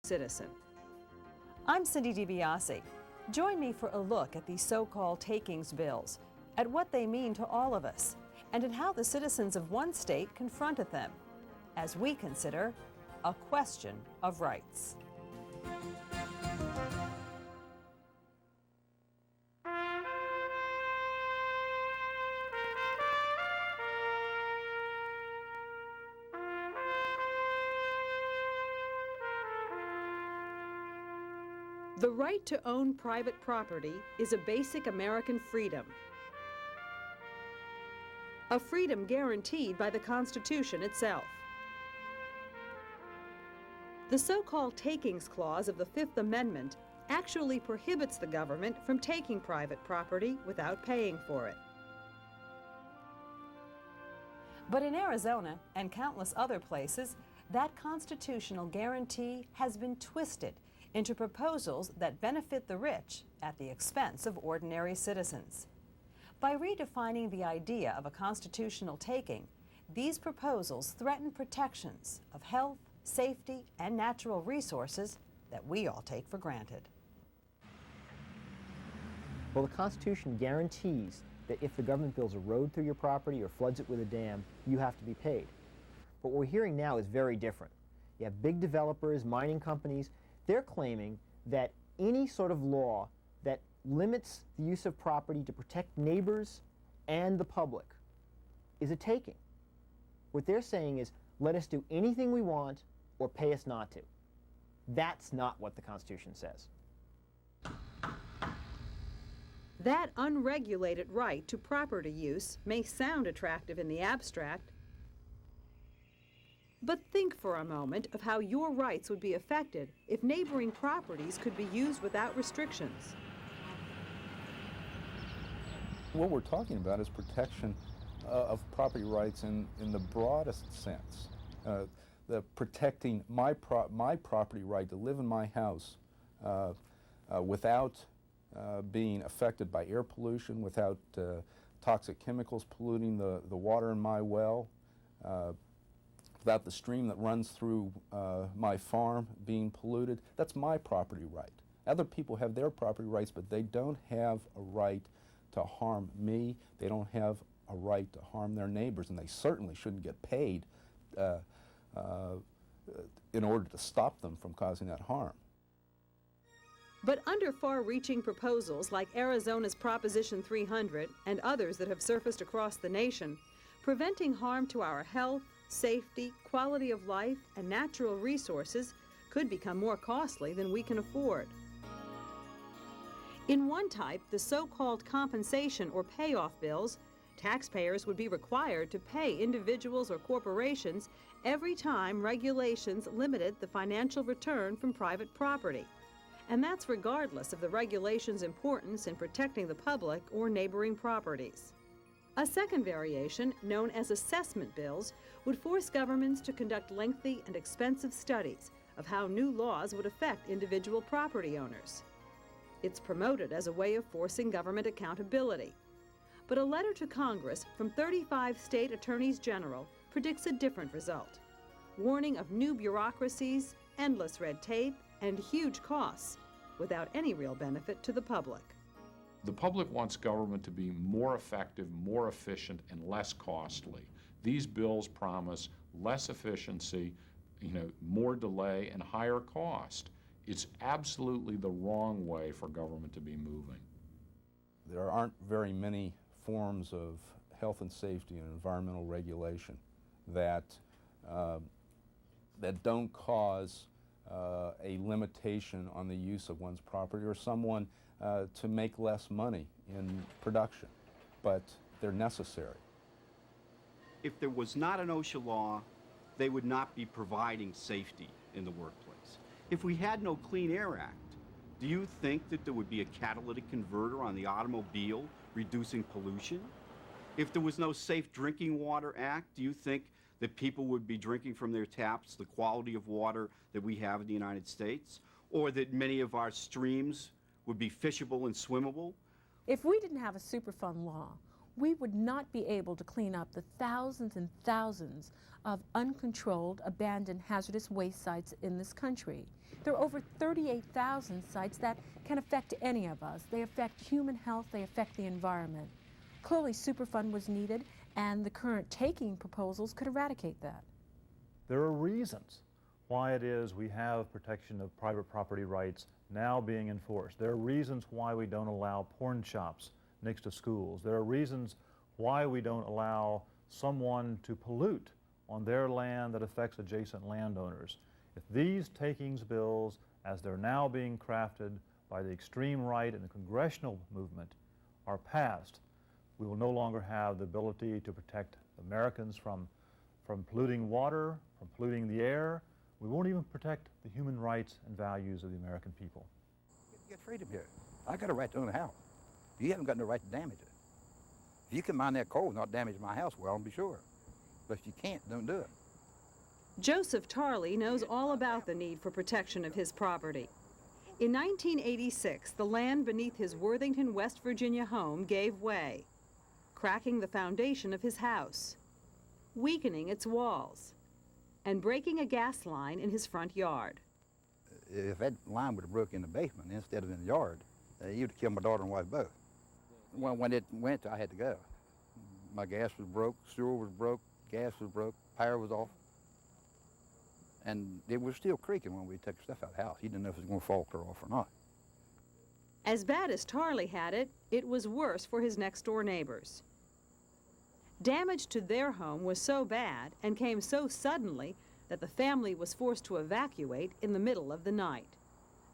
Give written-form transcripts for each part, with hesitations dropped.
citizen. I'm Cindy DiBiase. Join me for a look at these so-called takings bills, at what they mean to all of us, and at how the citizens of one state confronted them, as we consider a question of rights. The right to own private property is a basic American freedom. A freedom guaranteed by the Constitution itself. The so-called Takings Clause of the Fifth Amendment actually prohibits the government from taking private property without paying for it. But in Arizona and countless other places, that constitutional guarantee has been twisted into proposals that benefit the rich at the expense of ordinary citizens. By redefining the idea of a constitutional taking, these proposals threaten protections of health, safety, and natural resources that we all take for granted. Well, the Constitution guarantees that if the government builds a road through your property or floods it with a dam, you have to be paid. But what we're hearing now is very different. You have big developers, mining companies. They're claiming that any sort of law that limits the use of property to protect neighbors and the public is a taking. What they're saying is, let us do anything we want or pay us not to. That's not what the Constitution says. That unregulated right to property use may sound attractive in the abstract, but think for a moment of how your rights would be affected if neighboring properties could be used without restrictions. What we're talking about is protection of property rights in the broadest sense. The protecting my property right to live in my house without being affected by air pollution, without toxic chemicals polluting the water in my well, without the stream that runs through my farm being polluted. That's my property right. Other people have their property rights, but they don't have a right to harm me. They don't have a right to harm their neighbors, and they certainly shouldn't get paid in order to stop them from causing that harm. But under far-reaching proposals like Arizona's Proposition 300 and others that have surfaced across the nation, preventing harm to our health, safety, quality of life, and natural resources could become more costly than we can afford. In one type, the so-called compensation or payoff bills, taxpayers would be required to pay individuals or corporations every time regulations limited the financial return from private property. And that's regardless of the regulation's importance in protecting the public or neighboring properties. A second variation, known as assessment bills, would force governments to conduct lengthy and expensive studies of how new laws would affect individual property owners. It's promoted as a way of forcing government accountability. But a letter to Congress from 35 state attorneys general predicts a different result, warning of new bureaucracies, endless red tape, and huge costs, without any real benefit to the public. The public wants government to be more effective, more efficient, and less costly. These bills promise less efficiency, more delay, and higher cost. It's absolutely the wrong way for government to be moving. There aren't very many forms of health and safety and environmental regulation that don't cause a limitation on the use of one's property or someone to make less money in production, but they're necessary. If there was not an OSHA law, they would not be providing safety in the workplace. If we had no Clean Air Act, do you think that there would be a catalytic converter on the automobile reducing pollution? If there was no Safe Drinking Water Act, do you think that people would be drinking from their taps the quality of water that we have in the United States? Or that many of our streams would be fishable and swimmable? If we didn't have a Superfund law, we would not be able to clean up the thousands and thousands of uncontrolled, abandoned, hazardous waste sites in this country. There are over 38,000 sites that can affect any of us. They affect human health, they affect the environment. Clearly, Superfund was needed, and the current taking proposals could eradicate that. There are reasons why it is we have protection of private property rights now being enforced. There are reasons why we don't allow porn shops next to schools. There are reasons why we don't allow someone to pollute on their land that affects adjacent landowners. If these takings bills, as they're now being crafted by the extreme right and the congressional movement, are passed, we will no longer have the ability to protect Americans from polluting water, from polluting the air. We won't even protect the human rights and values of the American people. Get freedom here. I got a right to own a house. You haven't got no right to damage it. If you can mine that coal and not damage my house, well, I'll be sure. But if you can't, don't do it. Joseph Tarley knows all about the need for protection of his property. In 1986, the land beneath his Worthington, West Virginia home gave way, cracking the foundation of his house, weakening its walls, and breaking a gas line in his front yard. If that line would have broke in the basement instead of in the yard, you'd have killed my daughter and wife both. When it went, I had to go. My gas was broke, sewer was broke, gas was broke, power was off. And it was still creaking when we took stuff out of the house. You didn't know if it was going to fall clear off or not. As bad as Tarley had it, it was worse for his next-door neighbors. Damage to their home was so bad and came so suddenly that the family was forced to evacuate in the middle of the night.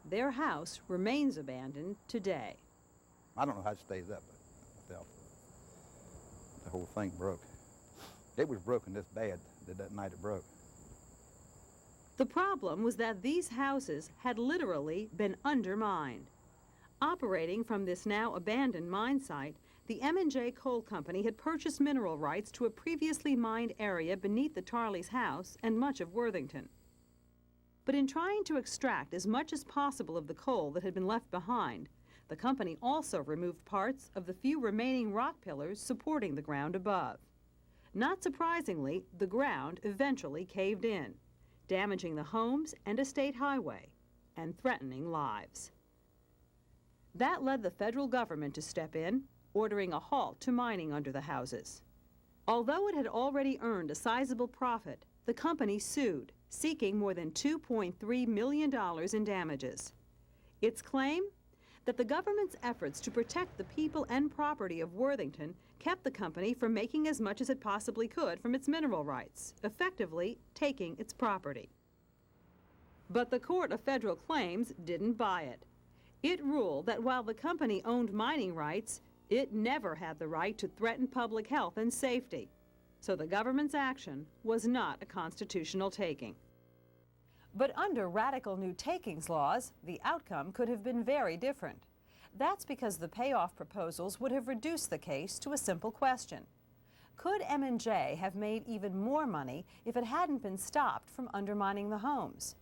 Their house remains abandoned today. I don't know how it stays up, but without the whole thing broke. It was broken this bad that night it broke. The problem was that these houses had literally been undermined. Operating from this now abandoned mine site, the M&J Coal Company had purchased mineral rights to a previously mined area beneath the Tarley's house and much of Worthington. But in trying to extract as much as possible of the coal that had been left behind, the company also removed parts of the few remaining rock pillars supporting the ground above. Not surprisingly, the ground eventually caved in, damaging the homes and a state highway and threatening lives. That led the federal government to step in, ordering a halt to mining under the houses. Although it had already earned a sizable profit, the company sued, seeking more than $2.3 million in damages. Its claim? That the government's efforts to protect the people and property of Worthington kept the company from making as much as it possibly could from its mineral rights, effectively taking its property. But the Court of Federal Claims didn't buy it. It ruled that while the company owned mining rights, it never had the right to threaten public health and safety. So the government's action was not a constitutional taking. But under radical new takings laws, the outcome could have been very different. That's because the payoff proposals would have reduced the case to a simple question. Could M&J have made even more money if it hadn't been stopped from undermining the homes?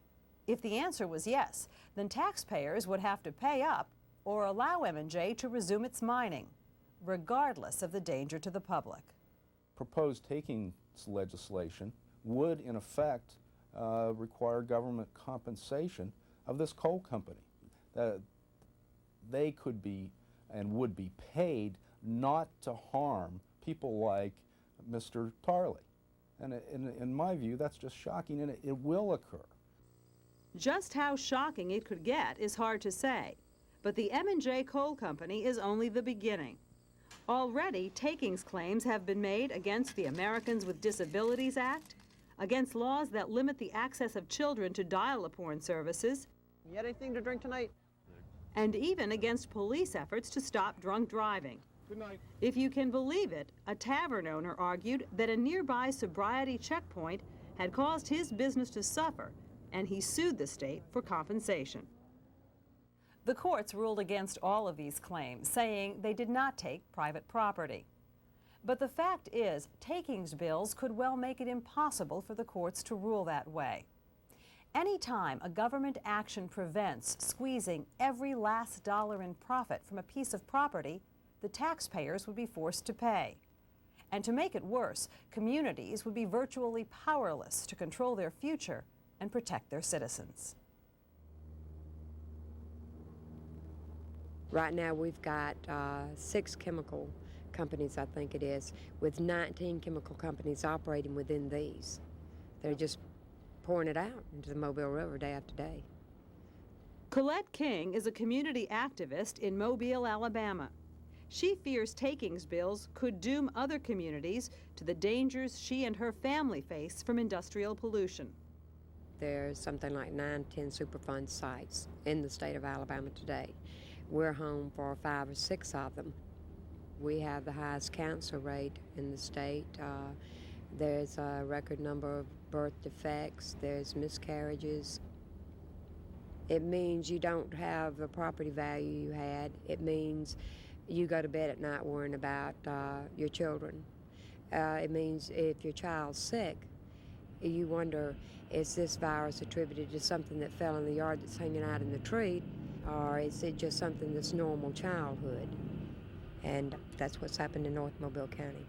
If the answer was yes, then taxpayers would have to pay up or allow M&J to resume its mining, regardless of the danger to the public. Proposed takings legislation would, in effect, require government compensation of this coal company. They could be and would be paid not to harm people like Mr. Tarley. And in my view, that's just shocking, and it will occur. Just how shocking it could get is hard to say, but the M&J Coal Company is only the beginning. Already, takings claims have been made against the Americans with Disabilities Act, against laws that limit the access of children to dial-a-porn services, You had anything to drink tonight? and even against police efforts to stop drunk driving. Good night. If you can believe it, a tavern owner argued that a nearby sobriety checkpoint had caused his business to suffer, and he sued the state for compensation. The courts ruled against all of these claims, saying they did not take private property. But the fact is, takings bills could well make it impossible for the courts to rule that way. Anytime a government action prevents squeezing every last dollar in profit from a piece of property, the taxpayers would be forced to pay. And to make it worse, communities would be virtually powerless to control their future and protect their citizens. Right now we've got 6 chemical companies, I think it is, with 19 chemical companies operating within these. They're just pouring it out into the Mobile River day after day. Colette King is a community activist in Mobile, Alabama. She fears takings bills could doom other communities to the dangers she and her family face from industrial pollution. There's something like 9, 10 Superfund sites in the state of Alabama today. We're home for 5 or 6 of them. We have the highest cancer rate in the state. There's a record number of birth defects. There's miscarriages. It means you don't have the property value you had. It means you go to bed at night worrying about your children. It means if your child's sick, you wonder, is this virus attributed to something that fell in the yard that's hanging out in the tree, or is it just something that's normal childhood? And that's what's happened in North Mobile County.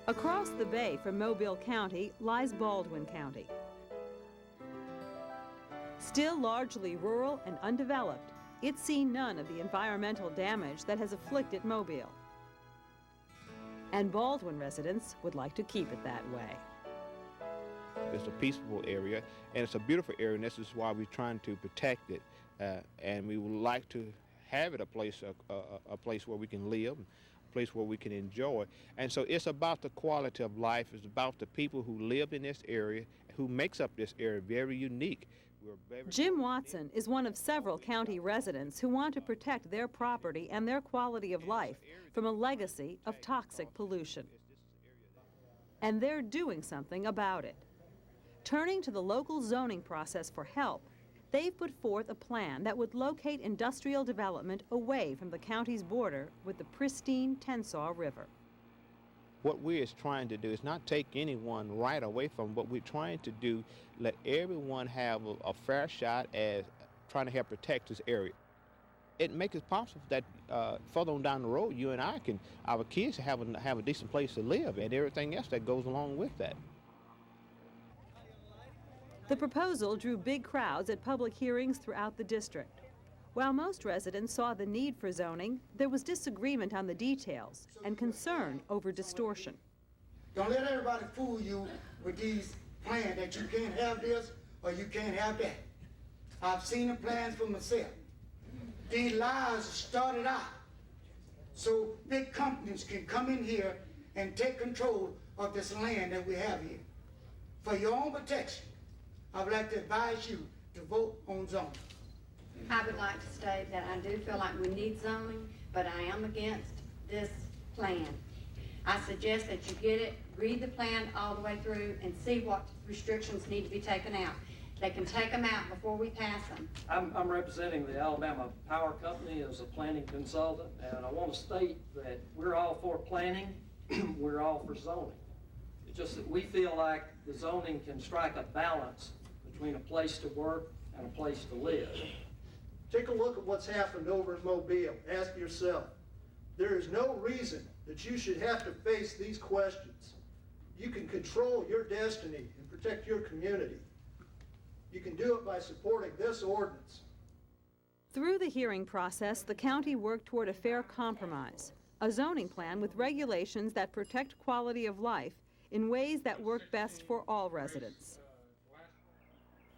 Across the bay from Mobile County lies Baldwin County. Still largely rural and undeveloped, it's seen none of the environmental damage that has afflicted Mobile. And Baldwin residents would like to keep it that way. It's a peaceful area, and it's a beautiful area, and this is why we're trying to protect it. And we would like to have it a place where we can live, a place where we can enjoy. And so it's about the quality of life. It's about the people who live in this area, who makes up this area very unique. Jim Watson is one of several county residents who want to protect their property and their quality of life from a legacy of toxic pollution. And they're doing something about it. Turning to the local zoning process for help, they've put forth a plan that would locate industrial development away from the county's border with the pristine Tensas River. What we're trying to do is not take anyone right away from what we're trying to do, let everyone have a fair shot at trying to help protect this area. It makes it possible that further on down the road, you and I can, our kids have a decent place to live and everything else that goes along with that. The proposal drew big crowds at public hearings throughout the district. While most residents saw the need for zoning, there was disagreement on the details and concern over distortion. Don't let everybody fool you with these plans that you can't have this or you can't have that. I've seen the plans for myself. These lies started out so big companies can come in here and take control of this land that we have here. For your own protection, I would like to advise you to vote on zoning. I would like to state that I do feel like we need zoning, but I am against this plan. I suggest that you get it, read the plan all the way through, and see what restrictions need to be taken out. They can take them out before we pass them. I'm representing the Alabama Power Company as a planning consultant, and I want to state that we're all for planning, we're all for zoning. It's just that we feel like the zoning can strike a balance between a place to work and a place to live. Take a look at what's happened over in Mobile. Ask yourself, there is no reason that you should have to face these questions. You can control your destiny and protect your community. You can do it by supporting this ordinance. Through the hearing process, the county worked toward a fair compromise, a zoning plan with regulations that protect quality of life in ways that work best for all residents.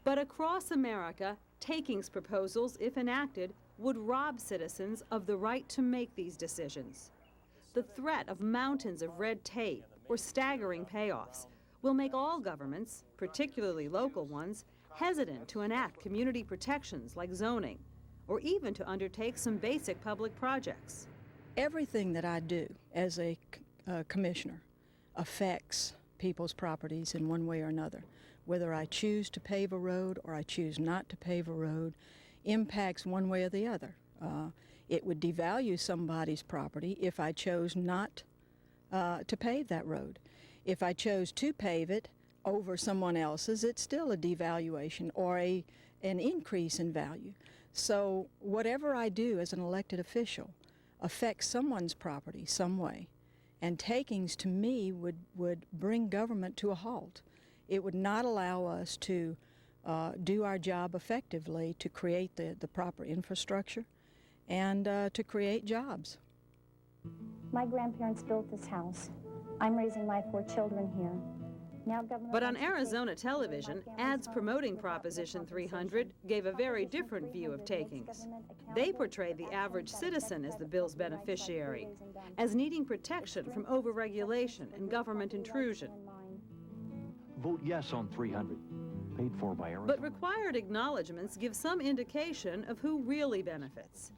But across America, takings proposals, if enacted, would rob citizens of the right to make these decisions. The threat of mountains of red tape or staggering payoffs will make all governments, particularly local ones, hesitant to enact community protections like zoning, or even to undertake some basic public projects. Everything that I do as a commissioner affects people's properties in one way or another. Whether I choose to pave a road or I choose not to pave a road impacts one way or the other. It would devalue somebody's property if I chose not to pave that road. If I chose to pave it over someone else's, it's still a devaluation or an increase in value. So whatever I do as an elected official affects someone's property some way. And takings, to me, would bring government to a halt. It would not allow us to do our job effectively to create the proper infrastructure and to create jobs. My grandparents built this house. I'm raising my 4 children here. Now, but on Arizona television, ads promoting Proposition 300 gave a very different view of takings. They portrayed the average citizen as the bill's beneficiary, as needing protection from overregulation and government intrusion. Vote yes on 300. Paid for by Arizona. But required acknowledgments give some indication of who really benefits.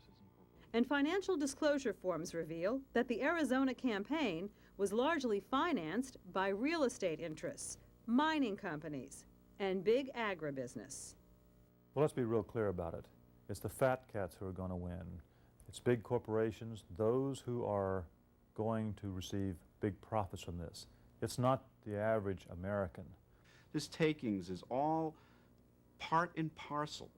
And financial disclosure forms reveal that the Arizona campaign was largely financed by real estate interests, mining companies, and big agribusiness. Well, let's be real clear about it. It's the fat cats who are going to win. It's big corporations, those who are going to receive big profits from this. It's not the average American. This takings is all part and parcel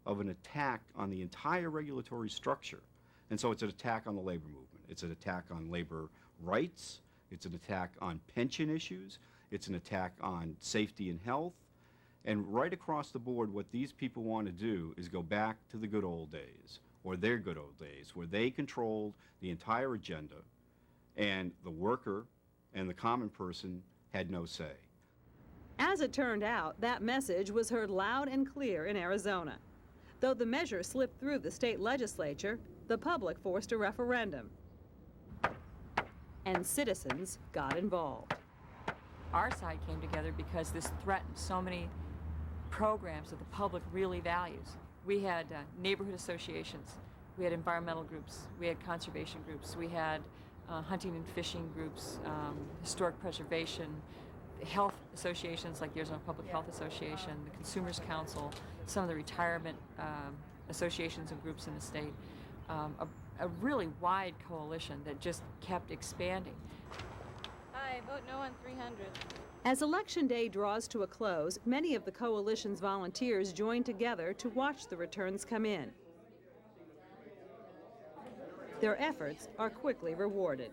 of an attack on the entire regulatory structure. And so it's an attack on the labor movement. It's an attack on labor rights. It's an attack on pension issues. It's an attack on safety and health. And right across the board, what these people want to do is go back to the good old days, or their good old days, where they controlled the entire agenda, and the worker and the common person had no say. As it turned out, that message was heard loud and clear in Arizona. Though the measure slipped through the state legislature, the public forced a referendum. And citizens got involved. Our side came together because this threatened so many programs that the public really values. We had neighborhood associations, we had environmental groups, we had conservation groups, we had hunting and fishing groups, historic preservation, health associations like the Arizona Public Health Association, the Consumers Council, some of the retirement associations and groups in the state. A really wide coalition that just kept expanding. Aye, vote no on 300. As Election Day draws to a close, many of the coalition's volunteers join together to watch the returns come in. Their efforts are quickly rewarded.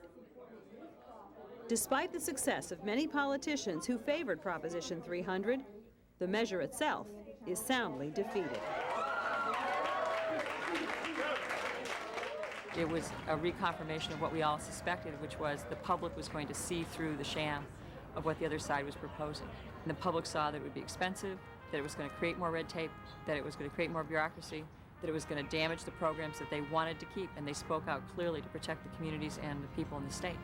Despite the success of many politicians who favored Proposition 300, the measure itself is soundly defeated. It was a reconfirmation of what we all suspected, which was the public was going to see through the sham of what the other side was proposing. And the public saw that it would be expensive, that it was going to create more red tape, that it was going to create more bureaucracy, that it was going to damage the programs that they wanted to keep, and they spoke out clearly to protect the communities and the people in the state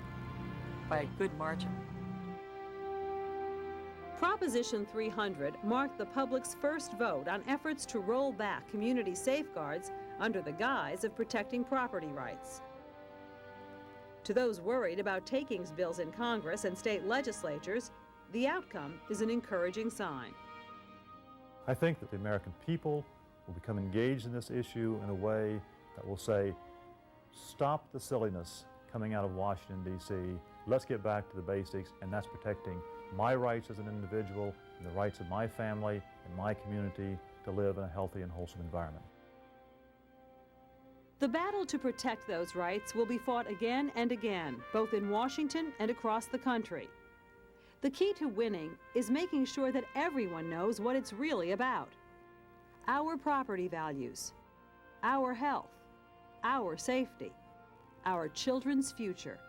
by a good margin. Proposition 300 marked the public's first vote on efforts to roll back community safeguards under the guise of protecting property rights. To those worried about takings bills in Congress and state legislatures, the outcome is an encouraging sign. I think that the American people will become engaged in this issue in a way that will say, stop the silliness coming out of Washington, D.C. Let's get back to the basics, and that's protecting my rights as an individual and the rights of my family and my community to live in a healthy and wholesome environment. The battle to protect those rights will be fought again and again, both in Washington and across the country. The key to winning is making sure that everyone knows what it's really about. Our property values, our health, our safety, our children's future.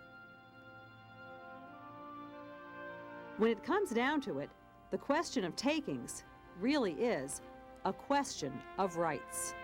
When it comes down to it, the question of takings really is a question of rights.